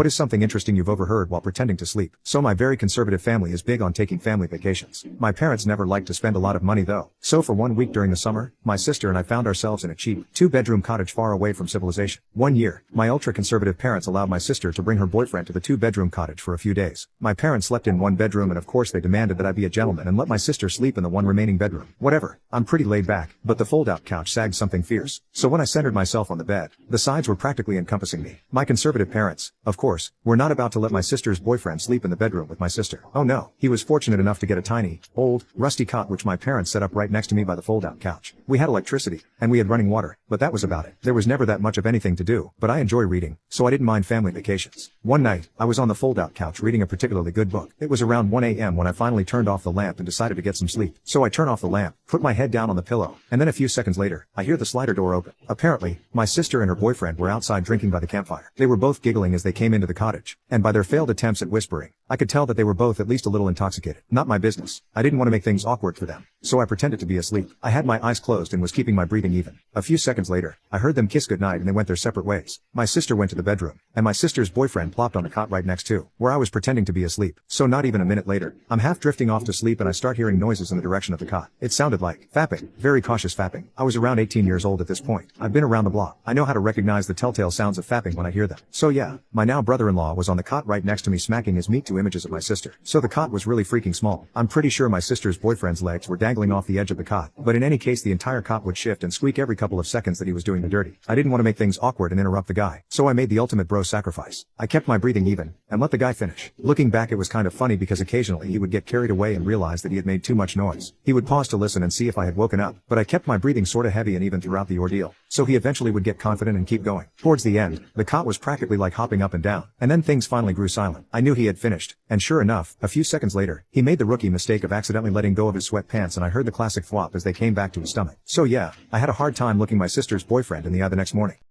What is something interesting you've overheard while pretending to sleep? So my very conservative family is big on taking family vacations. My parents never liked to spend a lot of money though. So for 1 week during the summer, my sister and I found ourselves in a cheap, 2-bedroom cottage far away from civilization. One year, my ultra-conservative parents allowed my sister to bring her boyfriend to the 2-bedroom cottage for a few days. My parents slept in one bedroom and of course they demanded that I be a gentleman and let my sister sleep in the one remaining bedroom. Whatever, I'm pretty laid back, but the fold-out couch sagged something fierce. So when I centered myself on the bed, the sides were practically encompassing me. My conservative parents, of course, were not about to let my sister's boyfriend sleep in the bedroom with my sister. Oh no, he was fortunate enough to get a tiny, old, rusty cot which my parents set up right next to me by the fold-out couch. We had electricity, and we had running water, but that was about it. There was never that much of anything to do, but I enjoy reading, so I didn't mind family vacations. One night, I was on the fold-out couch reading a particularly good book. It was around 1 a.m. when I finally turned off the lamp and decided to get some sleep. So I turn off the lamp, put my head down on the pillow, and then a few seconds later, I hear the slider door open. Apparently, my sister and her boyfriend were outside drinking by the campfire. They were both giggling as they came into the cottage, and by their failed attempts at whispering, I could tell that they were both at least a little intoxicated. Not my business. I didn't want to make things awkward for them, so I pretended to be asleep. I had my eyes closed and was keeping my breathing even. A few seconds later, I heard them kiss goodnight and they went their separate ways. My sister went to the bedroom, and my sister's boyfriend plopped on the cot right next to where I was pretending to be asleep. So not even a minute later, I'm half drifting off to sleep and I start hearing noises in the direction of the cot. It sounded like fapping, very cautious fapping. I was around 18 years old at this point. I've been around the block. I know how to recognize the telltale sounds of fapping when I hear them. So yeah, my now brother-in-law was on the cot right next to me smacking his meat to images of my sister. So the cot was really freaking small. I'm pretty sure my sister's boyfriend's legs were dangling off the edge of the cot, but in any case the entire cot would shift and squeak every couple of seconds that he was doing the dirty. I didn't want to make things awkward and interrupt the guy, so I made the ultimate bro sacrifice. I kept my breathing even, and let the guy finish. Looking back it was kind of funny because occasionally he would get carried away and realize that he had made too much noise. He would pause to listen and see if I had woken up, but I kept my breathing sorta heavy and even throughout the ordeal, so he eventually would get confident and keep going. Towards the end, the cot was practically like hopping up and down, and then things finally grew silent. I knew he had finished, and sure enough, a few seconds later, he made the rookie mistake of accidentally letting go of his sweatpants and I heard the classic thwop as they came back to his stomach. So yeah, I had a hard time looking my sister's boyfriend in the eye the next morning.